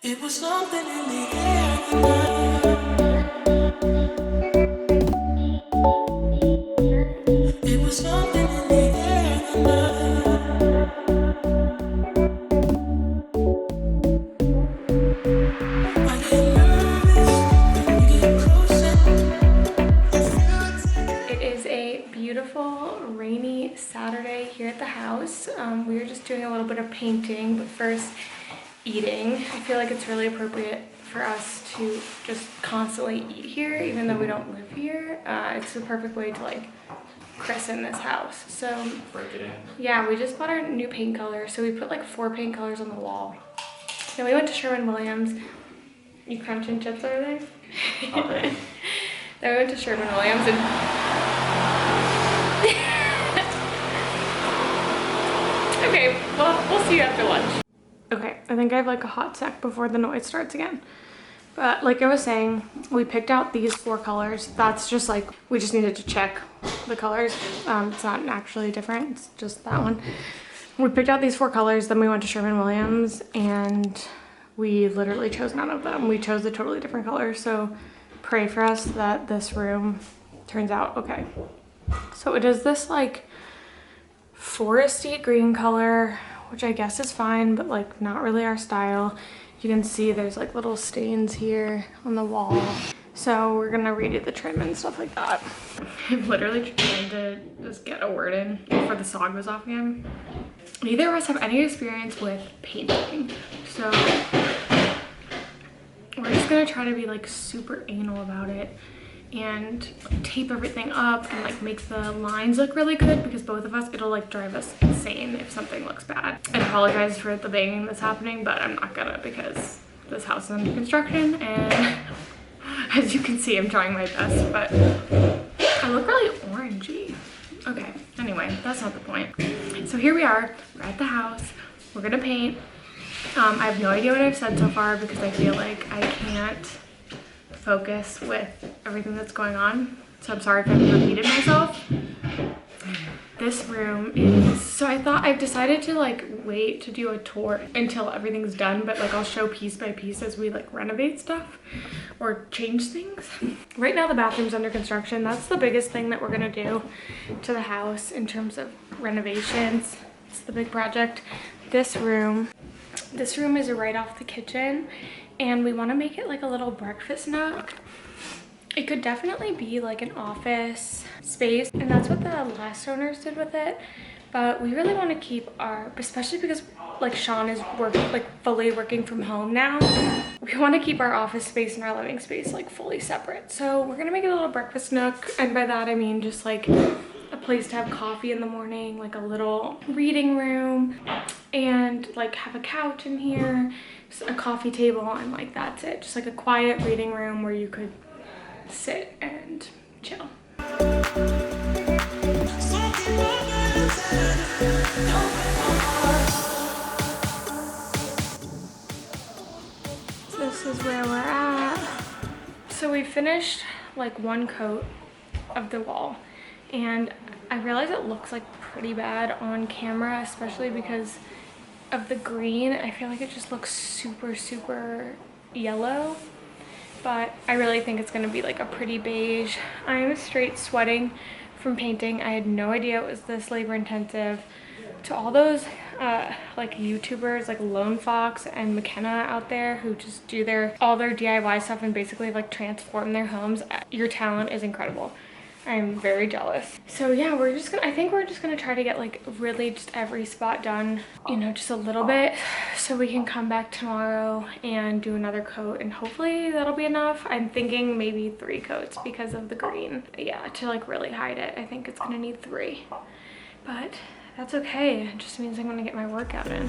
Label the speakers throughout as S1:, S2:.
S1: It was something in the air. It was something in the air. I get nervous when you get closer.
S2: It is a beautiful rainy Saturday here at the house. We were just doing a little bit of painting, but first eating. I feel like it's really appropriate for us to just constantly eat here, even though we don't live here. It's the perfect way to like christen this house. So
S3: Break it in.
S2: yeah, we just bought our new paint color. So we put like 4 paint colors on the wall. Then we went to Sherwin-Williams. You crunching chips over there?
S3: Okay.
S2: Then we went to Sherwin-Williams and okay, well, we'll see you after lunch. Okay, I think I have like a hot sec before the noise starts again. But like I was saying, we picked out these 4 colors. That's just like, we just needed to check the colors. It's not actually different, it's just that one. We picked out these 4 colors, then we went to Sherwin-Williams and we literally chose none of them. We chose a totally different color, so pray for us that this room turns out okay. So it is this like foresty green color, which I guess is fine, but like not really our style. You can see there's like little stains here on the wall. So we're gonna redo the trim and stuff like that. I'm literally trying to just get a word in before the saw goes off again. Neither of us have any experience with painting, so we're just gonna try to be like super anal about it and tape everything up and like make the lines look really good, because both of us, it'll like drive us insane if something looks bad. I apologize for the banging that's happening, but I'm not gonna, because this house is under construction and as you can see, I'm trying my best, but I look really orangey. Okay, anyway, that's not the point. So here we are, we're at the house, we're gonna paint. I have no idea what I've said so far because I feel like I can't focus with everything that's going on. So I'm sorry if I've repeated myself. This room is, so I've decided to like wait to do a tour until everything's done, but like I'll show piece by piece as we like renovate stuff or change things. Right now the bathroom's under construction. That's the biggest thing that we're gonna do to the house in terms of renovations. It's the big project. This room is right off the kitchen and we want to make it like a little breakfast nook. It could definitely be like an office space, and that's what the last owners did with it. But we really want to keep our, especially because like Sean is fully working from home now, we want to keep our office space and our living space like fully separate. So we're gonna make it a little breakfast nook, and by that I mean just like a place to have coffee in the morning, like a little reading room, and like have a couch in here, just a coffee table, and like that's it. Just like a quiet reading room where you could sit and chill. This is where we're at. So we finished like 1 coat of the wall, and I realize it looks like pretty bad on camera, especially because of the green. I feel like it just looks super yellow, but I really think it's gonna be like a pretty beige. I'm straight sweating from painting. I had no idea it was this labor intensive. To all those like YouTubers like Lone Fox and McKenna out there who just do all their DIY stuff and basically like transform their homes, your talent is incredible. I'm very jealous. So yeah, I think we're just gonna try to get like really just every spot done, you know, just a little bit, so we can come back tomorrow and do another coat, and hopefully that'll be enough. I'm thinking maybe 3 coats because of the green. Yeah, to like really hide it, I think it's gonna need 3, but that's okay. It just means I'm gonna get my workout in.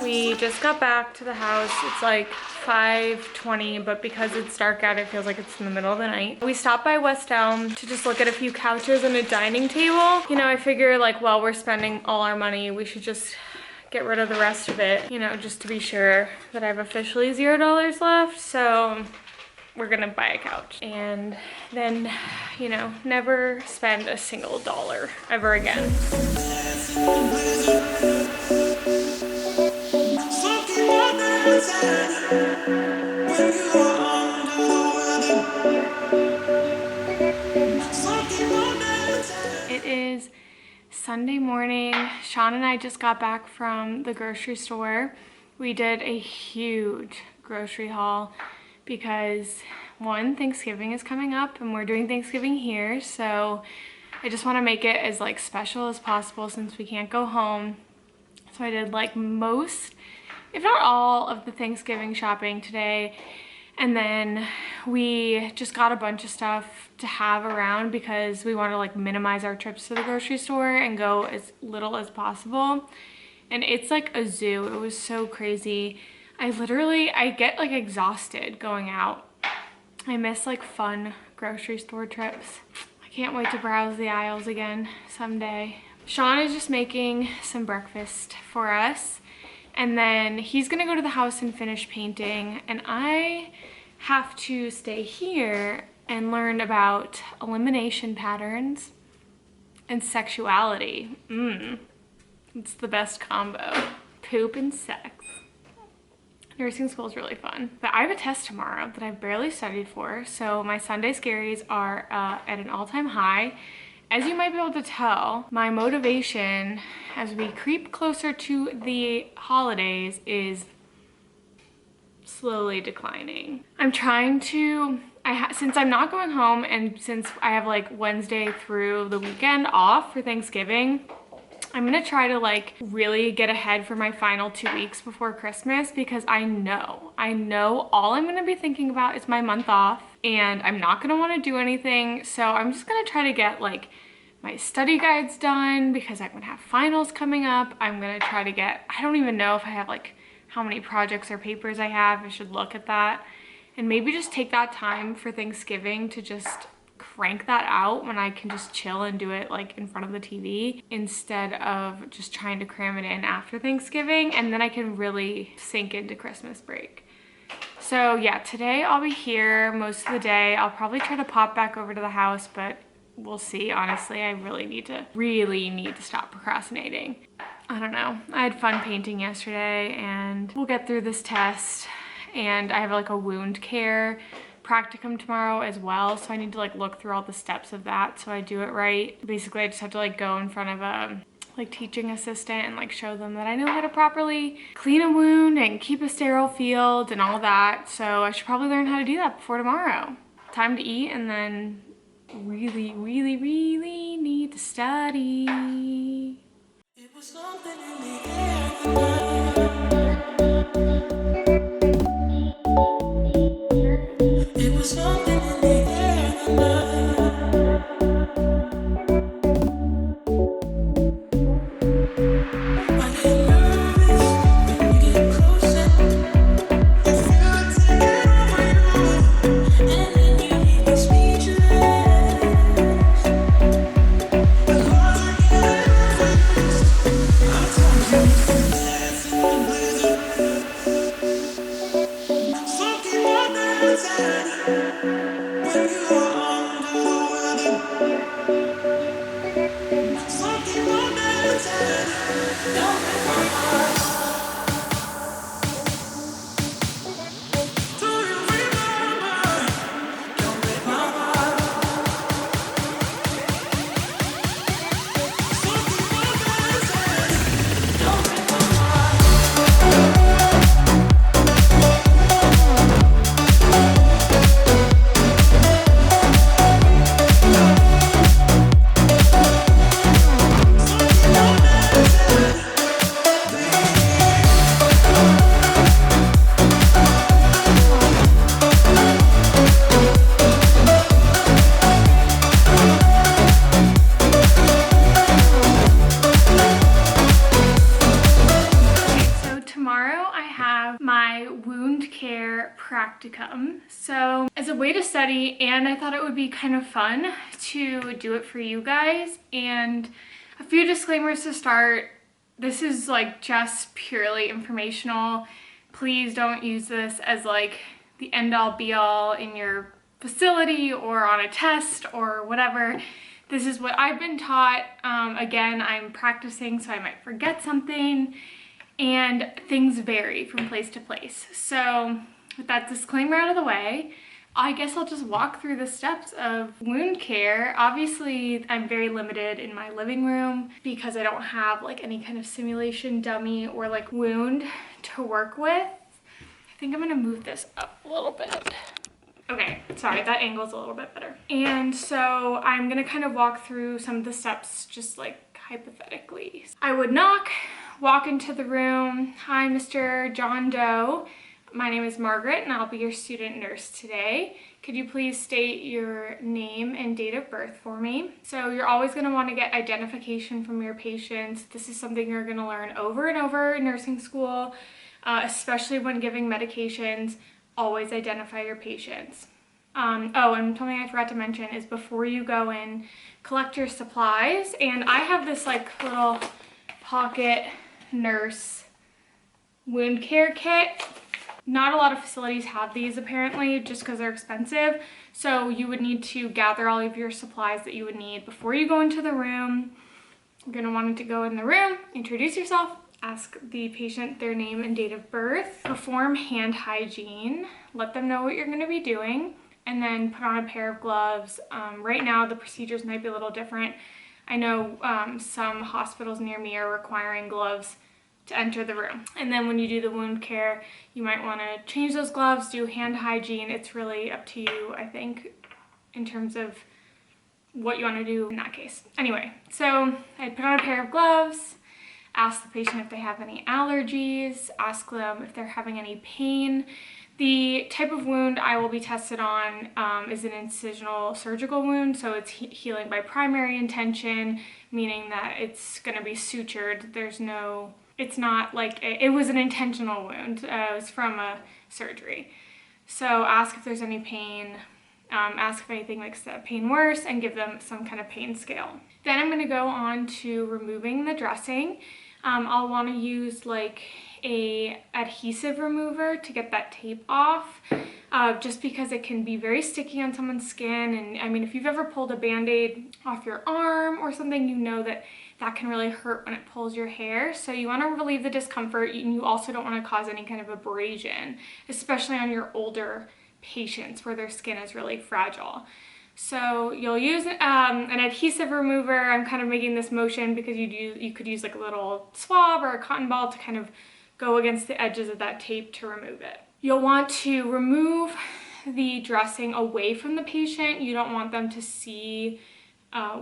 S2: We just got back to the house. It's like 5:20, but because it's dark out, it feels like it's in the middle of the night. We stopped by West Elm to just look at a few couches and a dining table. You know, I figure like while we're spending all our money, we should just get rid of the rest of it, you know, just to be sure that I have officially $0 left. So we're gonna buy a couch and then, you know, never spend a single dollar ever again. It is Sunday morning. Sean and I just got back from the grocery store. We did a huge grocery haul because one, Thanksgiving is coming up and we're doing Thanksgiving here, so I just want to make it as like special as possible since we can't go home. So I did like most, if not all, of the Thanksgiving shopping today. And then we just got a bunch of stuff to have around because we want to like minimize our trips to the grocery store and go as little as possible. And it's like a zoo. It was so crazy. I get like exhausted going out. I miss like fun grocery store trips. I can't wait to browse the aisles again someday. Sean is just making some breakfast for us. And then he's gonna go to the house and finish painting, and I have to stay here and learn about elimination patterns and sexuality. It's the best combo. Poop and sex. Nursing school is really fun. But I have a test tomorrow that I've barely studied for, so my Sunday scaries are at an all-time high. As you might be able to tell, my motivation as we creep closer to the holidays is slowly declining. I'm trying to, since I'm not going home and since I have like Wednesday through the weekend off for Thanksgiving, I'm gonna try to like really get ahead for my final 2 weeks before Christmas because I know all I'm gonna be thinking about is my month off and I'm not gonna wanna do anything. So I'm just gonna try to get like my study guides done because I'm gonna have finals coming up. I'm gonna try to get, I don't even know if I have like how many projects or papers I have. I should look at that and maybe just take that time for Thanksgiving to just crank that out when I can just chill and do it like in front of the TV instead of just trying to cram it in after Thanksgiving, and then I can really sink into Christmas break. So yeah, today I'll be here most of the day. I'll probably try to pop back over to the house, but we'll see. Honestly, I really need to stop procrastinating. I don't know. I had fun painting yesterday and we'll get through this test, and I have like a wound care practicum tomorrow as well, so I need to like look through all the steps of that so I do it right. Basically, I just have to like go in front of a like teaching assistant and like show them that I know how to properly clean a wound and keep a sterile field and all that. So I should probably learn how to do that before tomorrow. Time to eat and then really need to study.
S1: It was something in the air. It was something in the air. I get nervous when you get closer. I feel it taking over you, and then you leave me speechless. The clouds are getting nervous. I told you, dancing in the blizzard. Soaking my dance when you are under the weather. Soaking my dance, don't break my heart. Do you remember? Don't break my heart. Soaking my dance, don't break my heart.
S2: So tomorrow I have my wound care practicum. So as a way to study, and I thought it would be kind of fun to do it for you guys. And a few disclaimers to start. This is like just purely informational. Please don't use this as like the the end all be all in your facility or on a test or whatever. This is what I've been taught. Again, I'm practicing, so I might forget something, and things vary from place to place. So with that disclaimer out of the way, I guess I'll just walk through the steps of wound care. Obviously, I'm very limited in my living room because I don't have like any kind of simulation dummy or like wound to work with. I think I'm gonna move this up a little bit. Okay, sorry, that angle's a little bit better. And so I'm gonna kind of walk through some of the steps just like hypothetically. I would walk into the room. Hi, Mr. John Doe. My name is Margaret and I'll be your student nurse today. Could you please state your name and date of birth for me? So you're always gonna wanna get identification from your patients. This is something you're gonna learn over and over in nursing school, especially when giving medications. Always identify your patients. Oh, and something I forgot to mention is before you go in, collect your supplies. And I have this like little pocket nurse wound care kit. Not a lot of facilities have these apparently, just because they're expensive. So you would need to gather all of your supplies that you would need before you go into the room. You're gonna want to go in the room, introduce yourself, ask the patient their name and date of birth, perform hand hygiene, let them know what you're gonna be doing, and then put on a pair of gloves. Right now the procedures might be a little different. I know some hospitals near me are requiring gloves to enter the room. And then when you do the wound care, you might wanna change those gloves, do hand hygiene. It's really up to you, I think, in terms of what you wanna do in that case. Anyway, so I'd put on a pair of gloves, ask the patient if they have any allergies, ask them if they're having any pain. The type of wound I will be tested on is an incisional surgical wound, so it's healing by primary intention, meaning that it's gonna be sutured. It's not like, it was an intentional wound. It was from a surgery. So ask if there's any pain, ask if anything makes the pain worse, and give them some kind of pain scale. Then I'm gonna go on to removing the dressing. I'll want to use like a adhesive remover to get that tape off, just because it can be very sticky on someone's skin. And I mean, if you've ever pulled a band-aid off your arm or something, you know that that can really hurt when it pulls your hair. So you want to relieve the discomfort, and you also don't want to cause any kind of abrasion, especially on your older patients where their skin is really fragile. So you'll use an adhesive remover. I'm kind of making this motion because you could use like a little swab or a cotton ball to kind of go against the edges of that tape to remove it. You'll want to remove the dressing away from the patient. You don't want them to see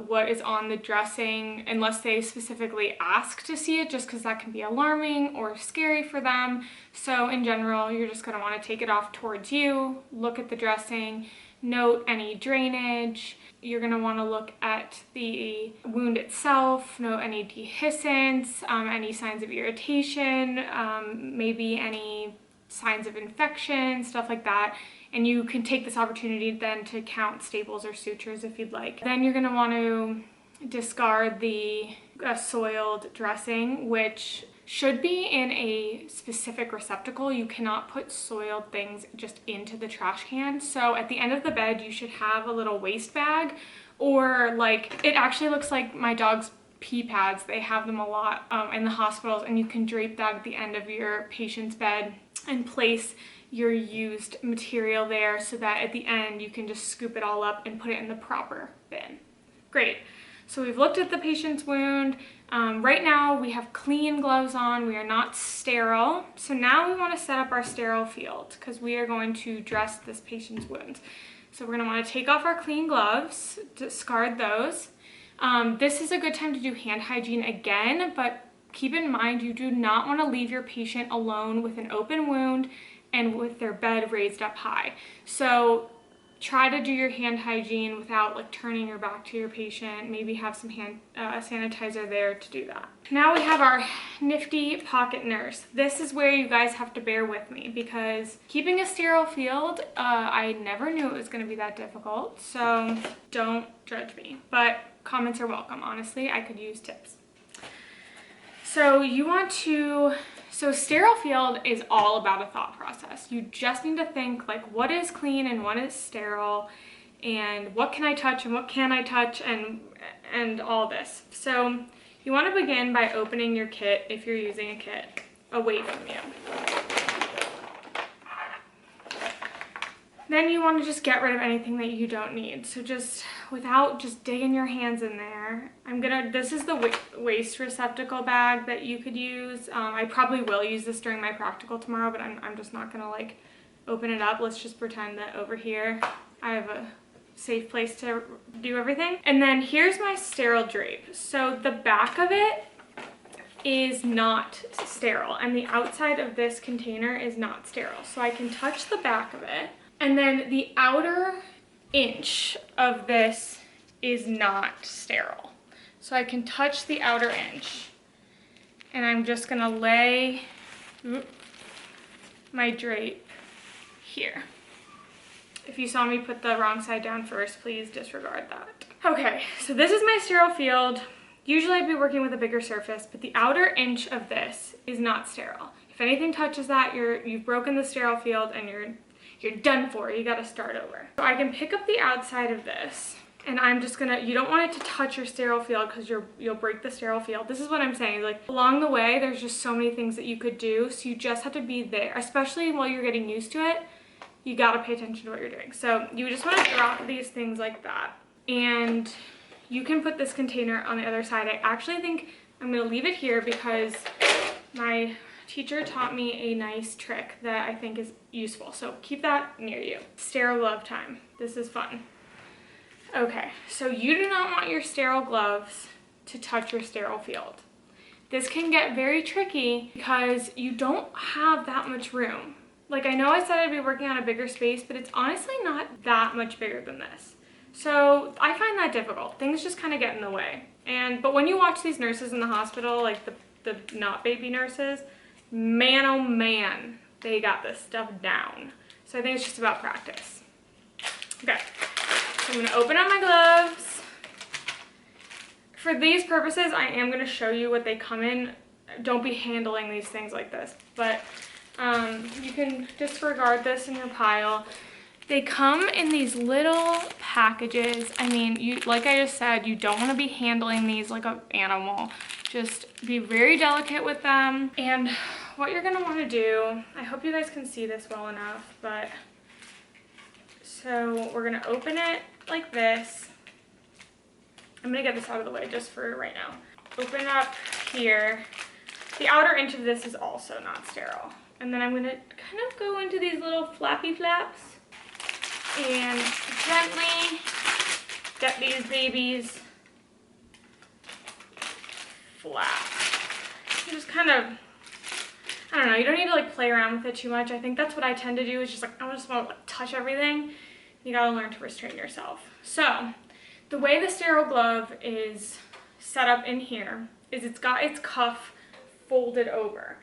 S2: what is on the dressing unless they specifically ask to see it, just because that can be alarming or scary for them. So in general, you're just going to want to take it off towards you, look at the dressing, note any drainage. You're going to want to look at the wound itself, note any dehiscence, any signs of irritation, maybe any signs of infection, stuff like that. And you can take this opportunity then to count staples or sutures if you'd like. Then you're going to want to discard the soiled dressing, which should be in a specific receptacle. You cannot put soiled things just into the trash can. So at the end of the bed, you should have a little waste bag, or like, it actually looks like my dog's pee pads. They have them a lot in the hospitals, and you can drape that at the end of your patient's bed and place your used material there so that at the end you can just scoop it all up and put it in the proper bin. Great. So we've looked at the patient's wound. Right now we have clean gloves on. We are not sterile. So now we want to set up our sterile field because we are going to dress this patient's wounds. So we're going to want to take off our clean gloves, discard those. This is a good time to do hand hygiene again, but keep in mind you do not want to leave your patient alone with an open wound and with their bed raised up high. So try to do your hand hygiene without like turning your back to your patient. Maybe have some hand sanitizer there to do that. Now we have our nifty pocket nurse. This is where you guys have to bear with me because keeping a sterile field, I never knew it was going to be that difficult. So don't judge me, but comments are welcome. Honestly, I could use tips. So you want to So sterile field is all about a thought process. You just need to think like, what is clean and what is sterile, and what can I touch and what can I touch, and all this. So you want to begin by opening your kit, if you're using a kit, away from you. Then you want to just get rid of anything that you don't need. So just without just digging your hands in there, this is the waste receptacle bag that you could use. I probably will use this during my practical tomorrow, but I'm just not gonna like open it up. Let's just pretend that over here I have a safe place to do everything. And then here's my sterile drape. So the back of it is not sterile, and the outside of this container is not sterile. So I can touch the back of it. And then the outer inch of this is not sterile. So I can touch the outer inch. And I'm just gonna lay my drape here. If you saw me put the wrong side down first, please disregard that. Okay, so this is my sterile field. Usually I'd be working with a bigger surface, but the outer inch of this is not sterile. If anything touches that, you've broken the sterile field and you're done for. You got to start over. So I can pick up the outside of this, and I'm just gonna, you don't want it to touch your sterile field because you'll break the sterile field. This is what I'm saying. Like along the way, there's just so many things that you could do. So you just have to be there, especially while you're getting used to it. You got to pay attention to what you're doing. So you just want to drop these things like that. And you can put this container on the other side. I actually think I'm gonna leave it here because my teacher taught me a nice trick that I think is useful. So keep that near you. Sterile glove time. This is fun. Okay, so you do not want your sterile gloves to touch your sterile field. This can get very tricky because you don't have that much room. Like I know I said I'd be working on a bigger space, but it's honestly not that much bigger than this. So I find that difficult. Things just kind of get in the way. But when you watch these nurses in the hospital, like the not baby nurses, man, oh man, they got this stuff down. So I think it's just about practice. Okay, so I'm gonna open up my gloves. For these purposes, I am gonna show you what they come in. Don't be handling these things like this, but you can disregard this in your pile. They come in these little packages. I mean, like I just said, you don't wanna be handling these like an animal. Just be very delicate with them. And what you're gonna wanna do, I hope you guys can see this well enough, but so we're gonna open it like this. I'm gonna get this out of the way just for right now. Open up here. The outer inch of this is also not sterile. And then I'm gonna kind of go into these little flappy flaps and gently get these babies flat. You just kind of, I don't know, you don't need to like play around with it too much. I think that's what I tend to do, is just like, I just want to like touch everything. You gotta learn to restrain yourself. So the way the sterile glove is set up in here is it's got its cuff folded over.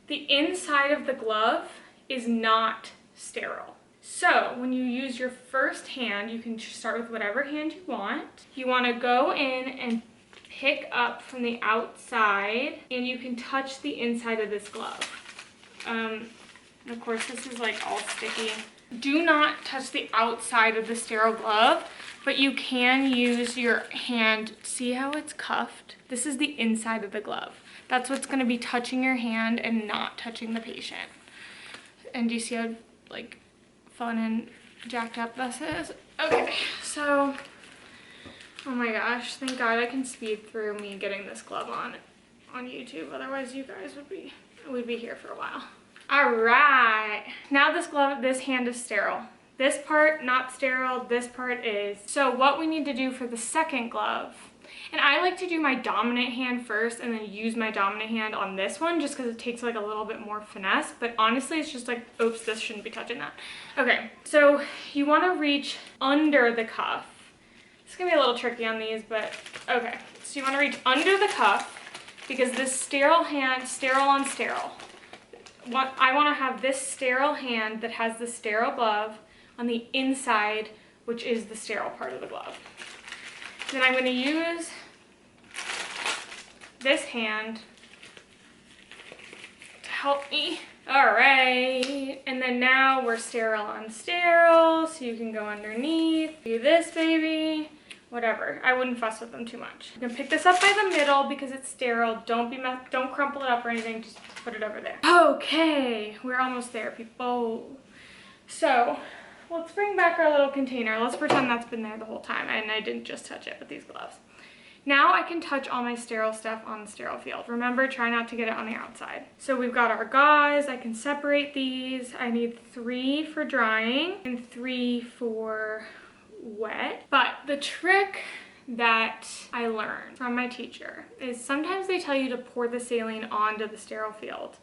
S2: The inside of the glove is not sterile. So when you use your first hand, you can start with whatever hand you want. You want to go in and pick up from the outside, and you can touch the inside of this glove. And of course, this is like all sticky. Do not touch the outside of the sterile glove, but you can use your hand. See how it's cuffed? This is the inside of the glove. That's what's going to be touching your hand and not touching the patient. And do you see how like fun and jacked up this is? Okay, so oh my gosh, thank God I can speed through me getting this glove on YouTube. Otherwise you guys would be here for a while. All right, now this hand is sterile. This part not sterile, this part is. So what we need to do for the second glove, and I like to do my dominant hand first and then use my dominant hand on this one just because it takes like a little bit more finesse, but honestly it's just like, oops, this shouldn't be touching that. Okay, so you want to reach under the cuff. It's gonna be a little tricky on these, but okay. So you want to reach under the cuff because this sterile hand, sterile on sterile. I want to have this sterile hand that has the sterile glove on the inside, which is the sterile part of the glove. Then I'm going to use this hand to help me. All right, and then now we're sterile on sterile, so you can go underneath, do this baby, whatever. I wouldn't fuss with them too much. You can pick this up by the middle because it's sterile. Don't crumple it up or anything, just put it over there. Okay, we're almost there, people. So let's bring back our little container. Let's pretend that's been there the whole time and I didn't just touch it with these gloves. Now I can touch all my sterile stuff on the sterile field. Remember, try not to get it on the outside. So we've got our gauze. I can separate these. I need 3 for drying and 3 for wet. But the trick that I learned from my teacher is sometimes they tell you to pour the saline onto the sterile field.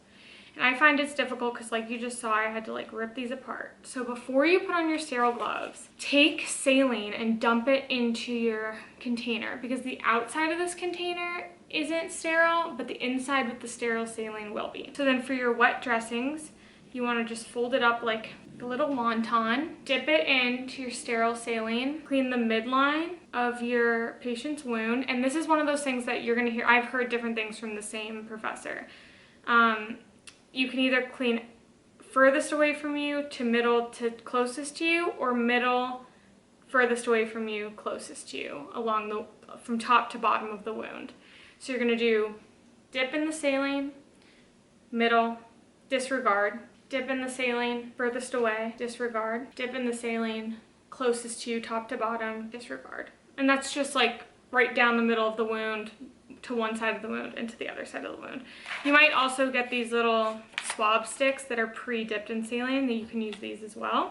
S2: And I find it's difficult because, like you just saw, I had to like rip these apart. So before you put on your sterile gloves, take saline and dump it into your container, because the outside of this container isn't sterile, but the inside with the sterile saline will be. So then for your wet dressings, you want to just fold it up like a little wonton, dip it into your sterile saline, clean the midline of your patient's wound. And this is one of those things that you're going to hear. I've heard different things from the same professor. You can either clean furthest away from you to middle to closest to you, or middle furthest away from you closest to you, from top to bottom of the wound. So you're gonna do dip in the saline, middle, disregard, dip in the saline, furthest away, disregard, dip in the saline, closest to you, top to bottom, disregard. And that's just like right down the middle of the wound, to one side of the wound and to the other side of the wound. You might also get these little swab sticks that are pre-dipped in saline, that you can use these as well.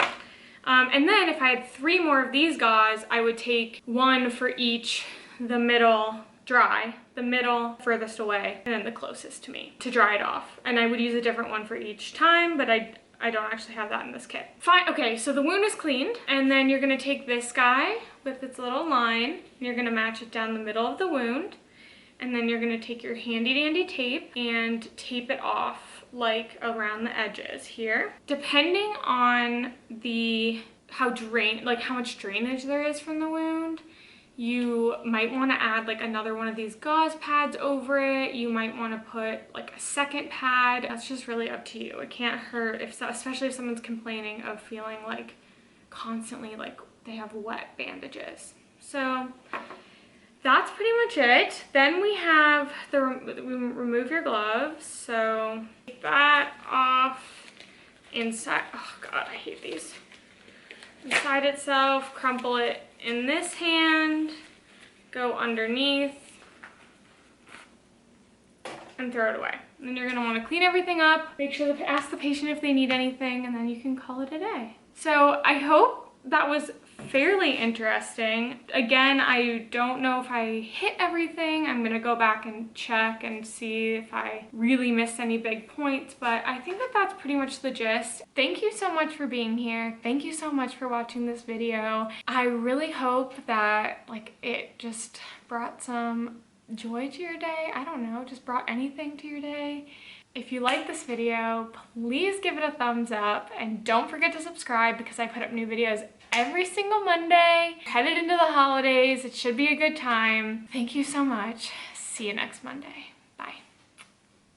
S2: And then if I had 3 more of these gauze, I would take 1 for each, the middle dry, the middle furthest away, and then the closest to me to dry it off. And I would use a different one for each time, but I don't actually have that in this kit. Fine, okay, so the wound is cleaned, and then you're gonna take this guy with its little line, and you're gonna match it down the middle of the wound. And then you're gonna take your handy dandy tape and tape it off like around the edges here. Depending on how much drainage there is from the wound, you might wanna add like another one of these gauze pads over it. You might wanna put like a second pad. That's just really up to you. It can't hurt, especially if someone's complaining of feeling like constantly like they have wet bandages. So that's pretty much it. Then we have remove your gloves. So take that off inside. Oh God, I hate these. Inside itself, crumple it in this hand, go underneath, and throw it away. And then you're gonna wanna clean everything up, make sure to ask the patient if they need anything, and then you can call it a day. So I hope that was fairly interesting. Again, I don't know if I hit everything. I'm gonna go back and check and see if I really missed any big points, but I think that that's pretty much the gist. Thank you so much for being here. Thank you so much for watching this video. I really hope that like it just brought some joy to your day. I don't know, just brought anything to your day. If you like this video, please give it a thumbs up and don't forget to subscribe, because I put up new videos every single Monday. Headed into the holidays, it should be a good time. Thank you so much. See you next Monday.